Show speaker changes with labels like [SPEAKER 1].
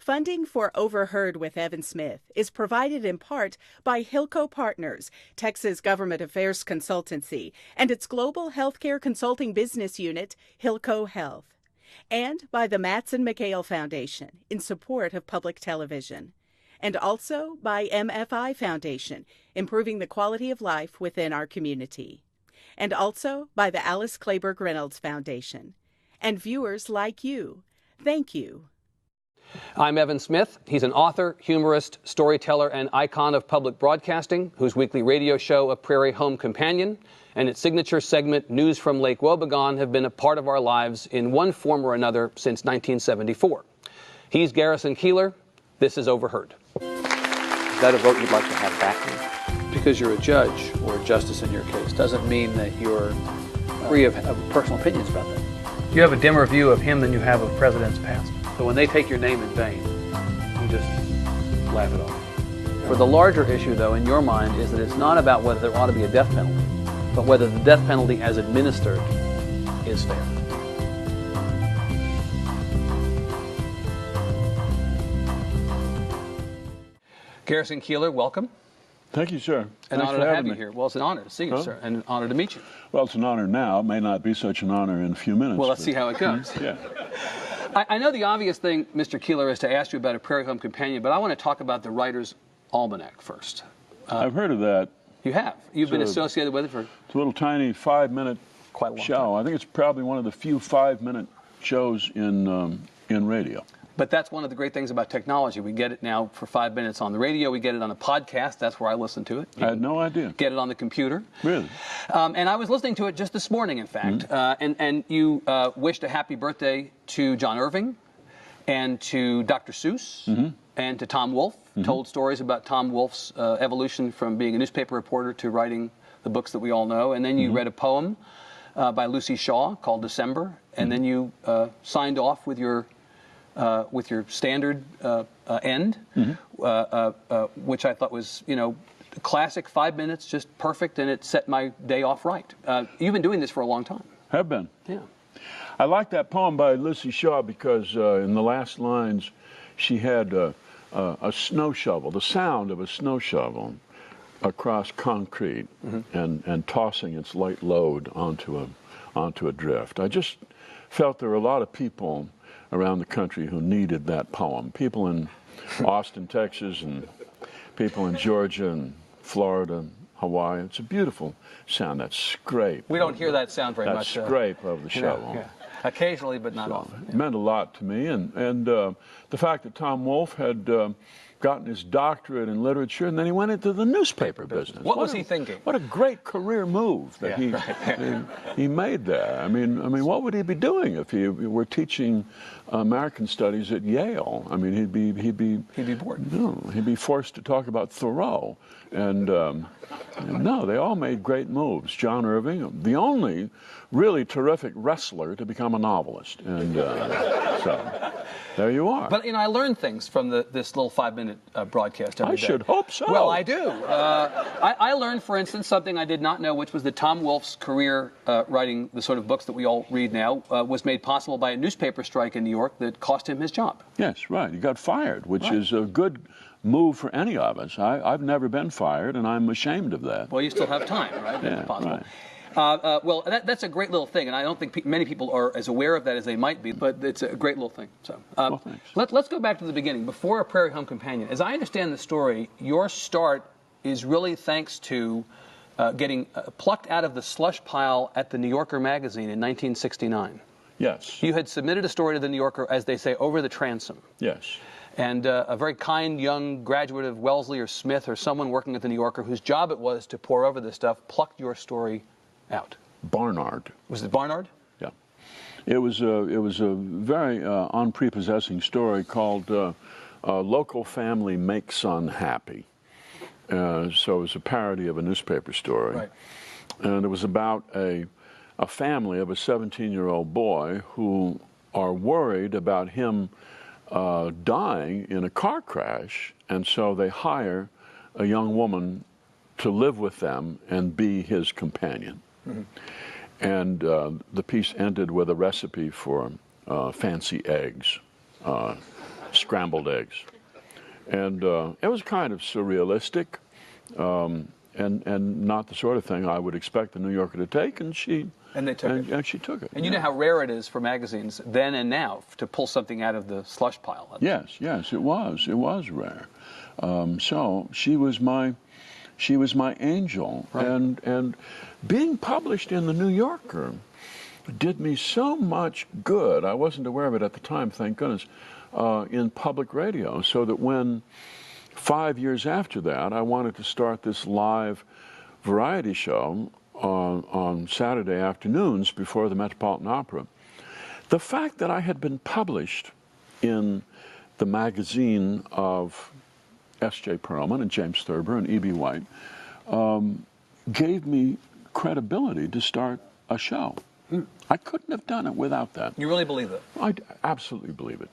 [SPEAKER 1] Funding for Overheard with Evan Smith is provided in part by Hilco Partners, Texas Government Affairs Consultancy, and its global healthcare consulting business unit, Hilco Health, and by the Matson McHale Foundation in support of public television, and also by MFI Foundation, improving the quality of life within our community, and also by the Alice Kleberg Reynolds Foundation, and viewers like you. Thank you.
[SPEAKER 2] I'm Evan Smith. He's an author, humorist, storyteller, and icon of public broadcasting, whose weekly radio show, A Prairie Home Companion, and its signature segment, News from Lake Wobegon, have been a part of our lives in one form or another since 1974. He's Garrison Keillor. This is Overheard.
[SPEAKER 3] Is that a vote you'd like to have back? Because you're a judge or a justice in your case doesn't mean that you're free of personal opinions about that.
[SPEAKER 4] You have a dimmer view of him than you have of presidents past.
[SPEAKER 3] So when they take your name in vain, you just laugh it off. For the larger issue, though, in your mind, is that it's not about whether there ought to be a death penalty, but whether the death penalty as administered is fair.
[SPEAKER 2] Garrison Keillor, welcome.
[SPEAKER 5] Thank you, sir.
[SPEAKER 2] An honor to have you here. Well, it's an honor to see you, sir, and an honor to meet you.
[SPEAKER 5] Well, it's an honor now. It may not be such an honor in a few minutes.
[SPEAKER 2] Well, let's see how it goes.
[SPEAKER 5] Yeah.
[SPEAKER 2] I know the obvious thing, Mr. Keillor, is to ask you about A Prairie Home Companion, but I want to talk about the Writer's Almanac first.
[SPEAKER 5] I've heard of that.
[SPEAKER 2] You have. You've been associated with it for...
[SPEAKER 5] It's a little tiny 5-minute
[SPEAKER 2] quite a long
[SPEAKER 5] show.
[SPEAKER 2] time.
[SPEAKER 5] I think it's probably one of the few 5-minute shows in radio.
[SPEAKER 2] But that's one of the great things about technology. We get it now for 5 minutes on the radio. We get it on a podcast. That's where I listen to it.
[SPEAKER 5] I had no idea.
[SPEAKER 2] Get it on the computer.
[SPEAKER 5] Really?
[SPEAKER 2] And I was listening to it just this morning, in fact. And you wished a happy birthday to John Irving and to Dr. Seuss and to Tom Wolfe. Told stories about Tom Wolfe's evolution from being a newspaper reporter to writing the books that we all know. And then you read a poem by Lucy Shaw called December. And then you signed off with your standard end, which I thought was, classic 5 minutes, just perfect, and it set my day off right. You've been doing this for a long time.
[SPEAKER 5] Have been.
[SPEAKER 2] Yeah.
[SPEAKER 5] I like that poem by Lucy Shaw because in the last lines, she had a snow shovel, the sound of a snow shovel across concrete and tossing its light load onto a drift. I just felt there were a lot of people around the country who needed that poem. People in Austin, Texas, and people in Georgia and Florida, Hawaii. It's a beautiful sound, that scrape.
[SPEAKER 2] We don't hear that sound very much.
[SPEAKER 5] That scrape of the shovel.
[SPEAKER 2] Yeah. Occasionally, but not often.
[SPEAKER 5] It meant a lot to me, and the fact that Tom Wolfe had gotten his doctorate in literature, and then he went into the newspaper business.
[SPEAKER 2] What was he thinking?
[SPEAKER 5] What a great career move that he made there. I mean, what would he be doing if he were teaching American studies at Yale? I mean, he'd be
[SPEAKER 2] bored.
[SPEAKER 5] No, he'd be forced to talk about Thoreau, and no, they all made great moves. John Irving, the only really terrific wrestler to become a novelist, and so there you are.
[SPEAKER 2] But I learned things from this little 5-minute broadcast every day.
[SPEAKER 5] I should hope so.
[SPEAKER 2] Well, I do. I learned, for instance, something I did not know, which was that Tom Wolfe's career writing the sort of books that we all read now was made possible by a newspaper strike in New York that cost him his job.
[SPEAKER 5] Yes, right. He got fired, which is a good move for any of us. I've never been fired, and I'm ashamed of that.
[SPEAKER 2] Well, you still have time, right?
[SPEAKER 5] Yeah,
[SPEAKER 2] It's possible.
[SPEAKER 5] right.
[SPEAKER 2] Well, that's a great little thing, and I don't think many people are as aware of that as they might be, but it's a great little thing. So
[SPEAKER 5] well, thanks.
[SPEAKER 2] Let's go back to the beginning. Before A Prairie Home Companion, as I understand the story, your start is really thanks to getting plucked out of the slush pile at the New Yorker magazine in 1969.
[SPEAKER 5] Yes.
[SPEAKER 2] You had submitted a story to the New Yorker, as they say, over the transom.
[SPEAKER 5] Yes.
[SPEAKER 2] And a very kind young graduate of Wellesley or Smith or someone working at the New Yorker whose job it was to pore over this stuff plucked your story out.
[SPEAKER 5] Barnard.
[SPEAKER 2] Was it Barnard?
[SPEAKER 5] Yeah. It was a very unprepossessing story called Local Family Makes Son Happy. So it was a parody of a newspaper story.
[SPEAKER 2] Right.
[SPEAKER 5] And it was about a family of a 17-year-old boy who are worried about him dying in a car crash, and so they hire a young woman to live with them and be his companion. And the piece ended with a recipe for fancy eggs, scrambled eggs. And it was kind of surrealistic and not the sort of thing I would expect the New Yorker to take, and she took it.
[SPEAKER 2] And you know how rare it is for magazines then and now to pull something out of the slush pile.
[SPEAKER 5] Yes, it was. It was rare. So she was my angel, right. And being published in the New Yorker did me so much good. I wasn't aware of it at the time, thank goodness, in public radio, so that when 5 years after that I wanted to start this live variety show on Saturday afternoons before the Metropolitan Opera, the fact that I had been published in the magazine of S.J. Perelman and James Thurber and E.B. White gave me credibility to start a show. I couldn't have done it without that.
[SPEAKER 2] You really believe it?
[SPEAKER 5] I absolutely believe it.